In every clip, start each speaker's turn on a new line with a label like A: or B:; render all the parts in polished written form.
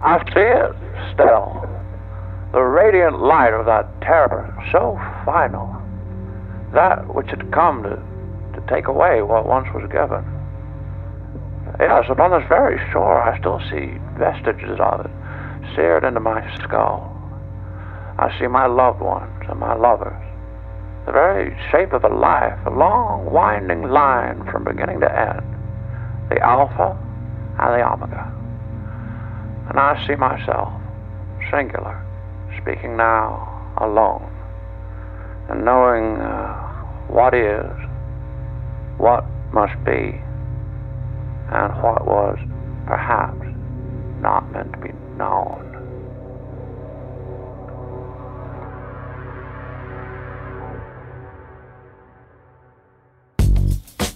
A: I see it still. The radiant light of that terror, so final. That which had come to take away what once was given. Yes, upon this very shore I still see vestiges of it, seared into my skull. I see my loved ones and my lovers. The very shape of a life, a long, winding line from beginning to end. The Alpha and the Omega. And I see myself, singular, speaking now alone, and knowing what is, what must be, and what was perhaps not meant to be known.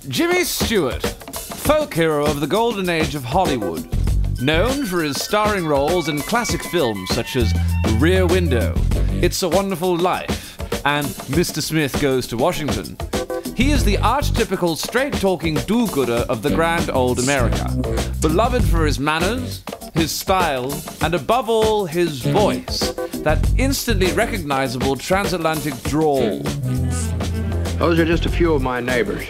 B: Jimmy Stewart, folk hero of the golden age of Hollywood, known for his starring roles in classic films such as Rear Window, It's a Wonderful Life, and Mr. Smith Goes to Washington. He is the archetypical straight-talking do-gooder of the grand old America, beloved for his manners, his style, and above all, his voice, that instantly recognizable transatlantic drawl.
C: Those are just a few of my neighbors.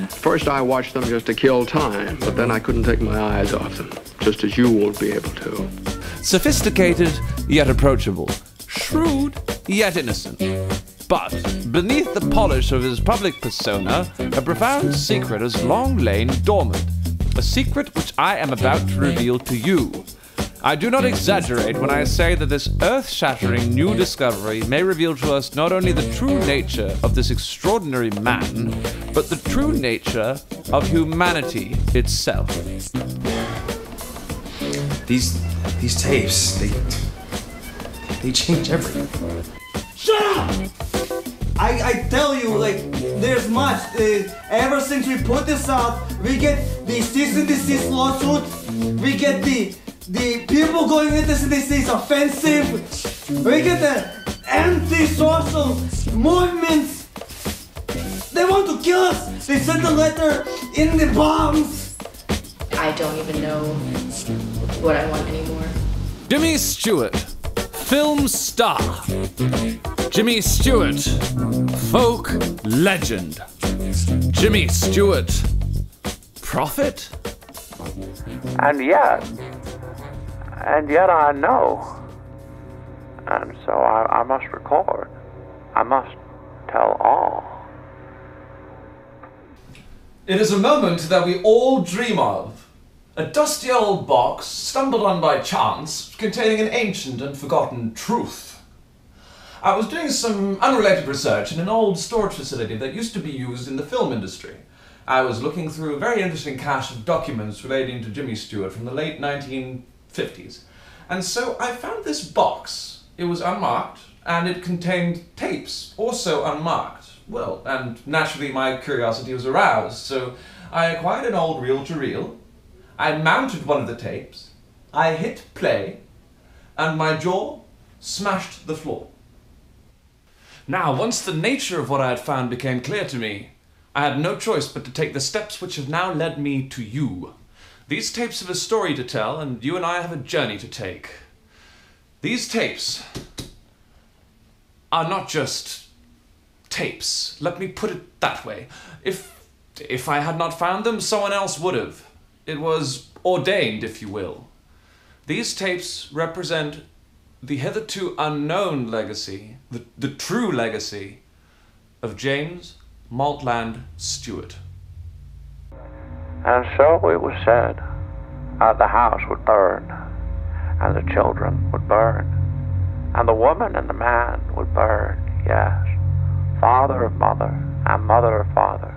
C: First I watched them just to kill time, but then I couldn't take my eyes off them, just as you won't be able to.
B: Sophisticated, yet approachable. Shrewd, yet innocent. But beneath the polish of his public persona, a profound secret has long lain dormant. A secret which I am about to reveal to you. I do not exaggerate when I say that this earth-shattering new discovery may reveal to us not only the true nature of this extraordinary man, but the true nature of humanity itself.
D: These tapes, they change everything.
E: Shut up! I tell you, like, there's much. Ever since we put this out, we get the cease and desist lawsuit. We get the people going into this and they say it's offensive. We get the anti-social movements. They want to kill us. They sent a letter in the bombs.
F: I don't even know what I want anymore.
B: Jimmy Stewart, film star. Jimmy Stewart, folk legend. Jimmy Stewart, prophet?
A: And yet I know. And so I must record. I must tell all.
G: It is a moment that we all dream of. A dusty old box, stumbled on by chance, containing an ancient and forgotten truth. I was doing some unrelated research in an old storage facility that used to be used in the film industry. I was looking through a very interesting cache of documents relating to Jimmy Stewart from the late 1950s. And so I found this box. It was unmarked, and it contained tapes, also unmarked. Well, and naturally my curiosity was aroused, so I acquired an old reel-to-reel. I mounted one of the tapes, I hit play, and my jaw smashed the floor. Now, once the nature of what I had found became clear to me, I had no choice but to take the steps which have now led me to you. These tapes have a story to tell, and you and I have a journey to take. These tapes are not just tapes. Let me put it that way. If I had not found them, someone else would have. It was ordained, if you will. These tapes represent the hitherto unknown legacy, the true legacy of James Maltland Stewart.
A: And so it was said, the house would burn, and the children would burn, and the woman and the man would burn, yes, father of mother, and mother of father,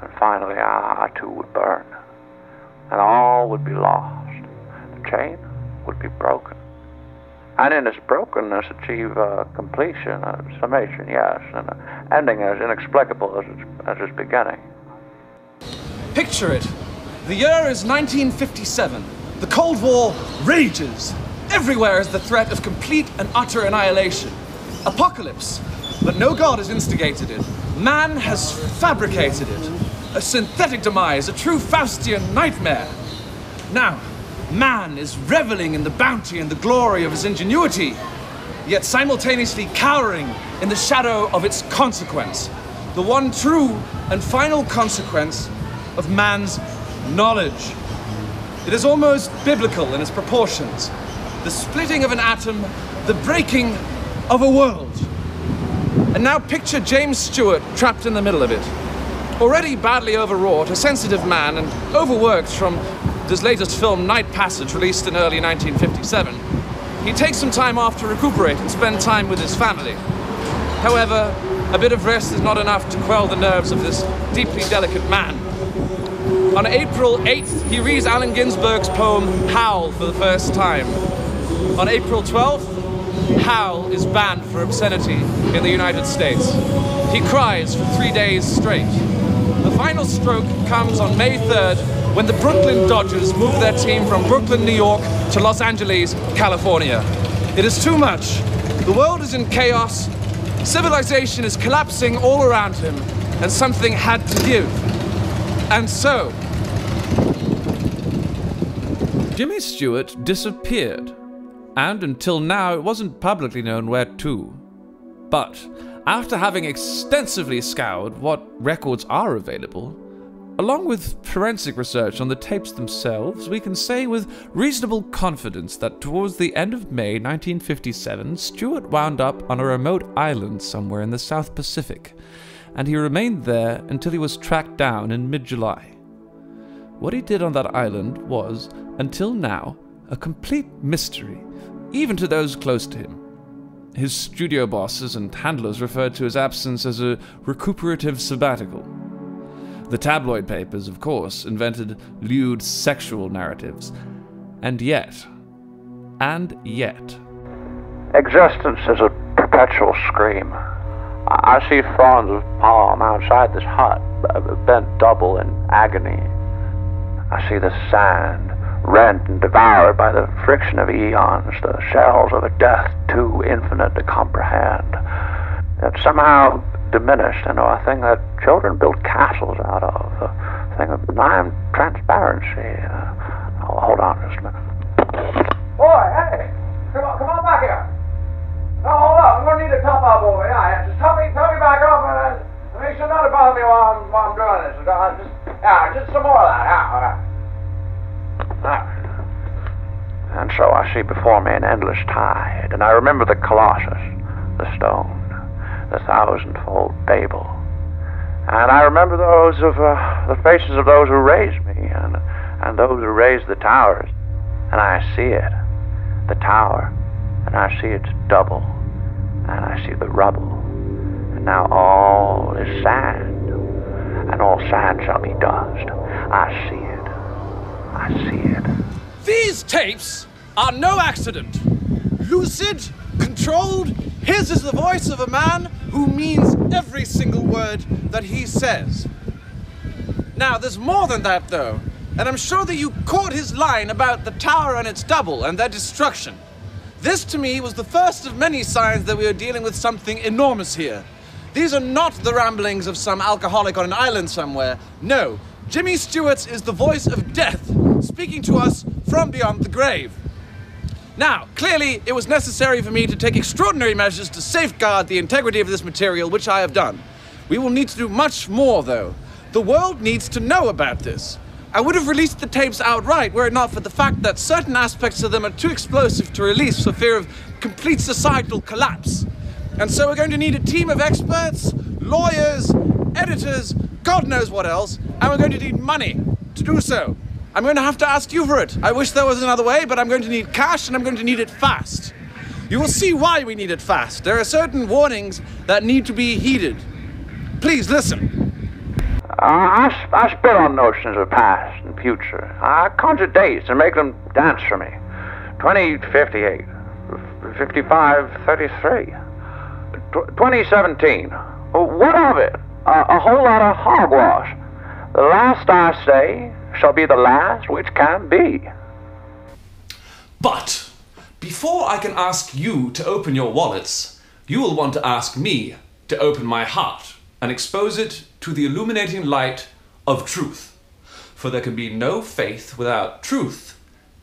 A: and finally I too would burn, and all would be lost. The chain would be broken, and in its brokenness achieve completion, a summation, yes, and an ending as inexplicable as its beginning.
B: Picture it. The year is 1957. The Cold War rages. Everywhere is the threat of complete and utter annihilation. Apocalypse. But no god has instigated it. Man has fabricated it. A synthetic demise, a true Faustian nightmare. Now, man is reveling in the bounty and the glory of his ingenuity, yet simultaneously cowering in the shadow of its consequence, the one true and final consequence of man's knowledge. It is almost biblical in its proportions. The splitting of an atom, the breaking of a world. And now picture James Stewart trapped in the middle of it. Already badly overwrought, a sensitive man, and overworked from his latest film, Night Passage, released in early 1957, he takes some time off to recuperate and spend time with his family. However, a bit of rest is not enough to quell the nerves of this deeply delicate man. On April 8th, he reads Allen Ginsberg's poem, Howl, for the first time. On April 12th, Howl is banned for obscenity in the United States. He cries for 3 days straight. The final stroke comes on May 3rd, when the Brooklyn Dodgers move their team from Brooklyn, New York to Los Angeles, California. It is too much. The world is in chaos. Civilization is collapsing all around him, and something had to give. And so, Jimmy Stewart disappeared, and until now it wasn't publicly known where to. But after having extensively scoured what records are available, along with forensic research on the tapes themselves, we can say with reasonable confidence that towards the end of May 1957, Stewart wound up on a remote island somewhere in the South Pacific, and he remained there until he was tracked down in mid-July. What he did on that island was, until now, a complete mystery, even to those close to him. His studio bosses and handlers referred to his absence as a recuperative sabbatical. The tabloid papers, of course, invented lewd sexual narratives. And yet,
A: Existence is a perpetual scream. I see fronds of palm outside this hut, bent double in agony. I see the sand, rent and devoured by the friction of eons, the shells of a death too infinite to comprehend. It's somehow diminished into a thing that children build castles out of, a thing of benign transparency. Hold on just a minute. Boy, hey! Come on back here! No, hold up, I'm gonna need to top up over here. Yeah, just tell me back up and make sure not to bother me while I'm doing this. Just some more of that. And so I see before me an endless tide, and I remember the Colossus, the stone, the thousandfold Babel. And I remember those of the faces of those who raised me, and those who raised the towers. And I see it, the tower, and I see its double, and I see the rubble. And now all is sand, and all sand shall be dust. I see it.
B: these tapes are no accident. Lucid, controlled, his is the voice of a man who means every single word that he says. Now, there's more than that, though, and I'm sure that you caught his line about the tower and its double and their destruction. This, to me, was the first of many signs that we are dealing with something enormous here. These are not the ramblings of some alcoholic on an island somewhere. No, Jimmy Stewart's is the voice of death, speaking to us from beyond the grave. Now, clearly, it was necessary for me to take extraordinary measures to safeguard the integrity of this material, which I have done. We will need to do much more, though. The world needs to know about this. I would have released the tapes outright were it not for the fact that certain aspects of them are too explosive to release for fear of complete societal collapse. And so we're going to need a team of experts, lawyers, editors, God knows what else, and we're going to need money to do so. I'm going to have to ask you for it. I wish there was another way, but I'm going to need cash and I'm going to need it fast. You will see why we need it fast. There are certain warnings that need to be heeded. Please listen.
A: I spit on notions of past and future. I conjure dates and make them dance for me. 2058, 5533, 2017. What of it? A whole lot of hogwash. The last I say shall be the last which can be.
G: But before I can ask you to open your wallets, you will want to ask me to open my heart and expose it to the illuminating light of truth. For there can be no faith without truth,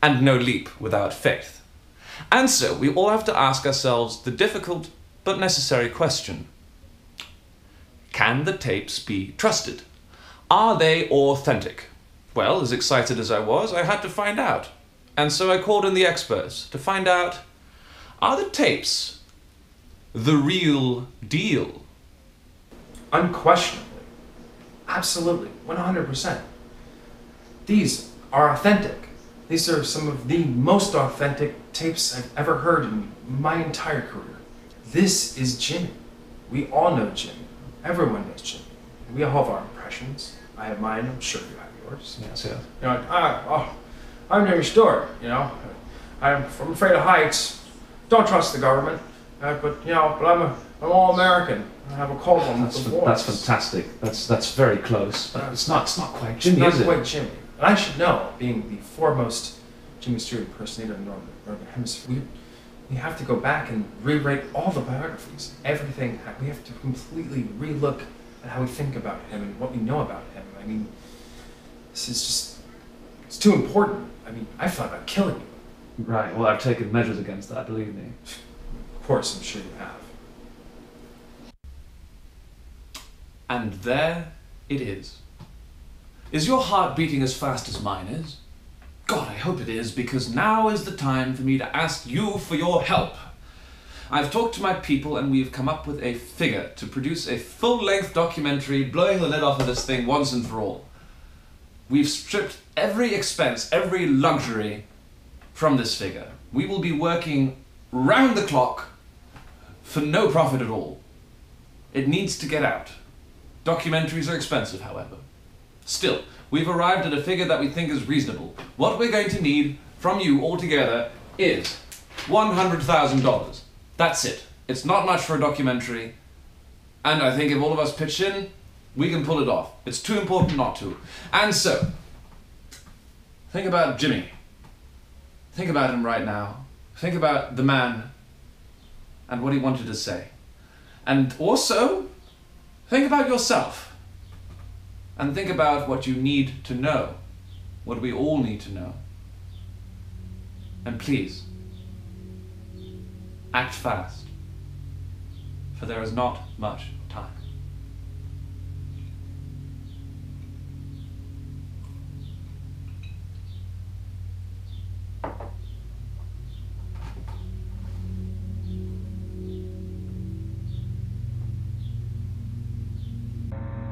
B: and no leap without faith. And so we all have to ask ourselves the difficult but necessary question. Can the tapes be trusted? Are they authentic? Well, as excited as I was, I had to find out. And so I called in the experts to find out, are the tapes the real deal?
D: Unquestionably. Absolutely. 100%. These are authentic. These are some of the most authentic tapes I've ever heard in my entire career. This is Jimmy. We all know Jimmy. Everyone knows Jimmy. We all have our impressions. I have mine. I'm sure you have yours.
B: Yes, yes.
D: You know, I'm Jimmy Stewart. You know, I'm afraid of heights. Don't trust the government. But I'm all American. I have a cold one with the voice.
B: That's fantastic. That's very close. But it's not quite Jimmy,
D: It's
B: is
D: not
B: it?
D: quite Jimmy. And I should know, being the foremost Jimmy Stewart impersonator in the Northern Hemisphere, we have to go back and rewrite all the biographies. Everything. We have to completely relook at how we think about him and what we know about him. I mean, this is just, it's too important. I mean, I thought about killing you.
B: Right, well, I've taken measures against that, believe me.
D: Of course, I'm sure you have.
B: And there it is. Is your heart beating as fast as mine is? God, I hope it is, because now is the time for me to ask you for your help. I've talked to my people and we've come up with a figure to produce a full-length documentary blowing the lid off of this thing once and for all. We've stripped every expense, every luxury from this figure. We will be working round the clock for no profit at all. It needs to get out. Documentaries are expensive, however. Still, we've arrived at a figure that we think is reasonable. What we're going to need from you altogether is $100,000. That's it. It's not much for a documentary, and I think if all of us pitch in, we can pull it off. It's too important not to. And so, think about Jimmy. Think about him right now. Think about the man and what he wanted to say. And also, think about yourself. And think about what you need to know. What we all need to know. And please, act fast. For there is not much time.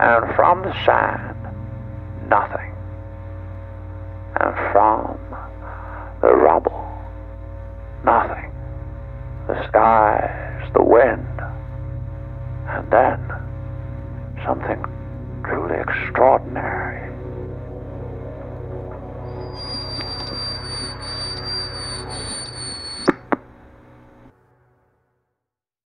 A: And from the sand, nothing. And from the rubble, nothing. The skies, the wind, and then something truly extraordinary.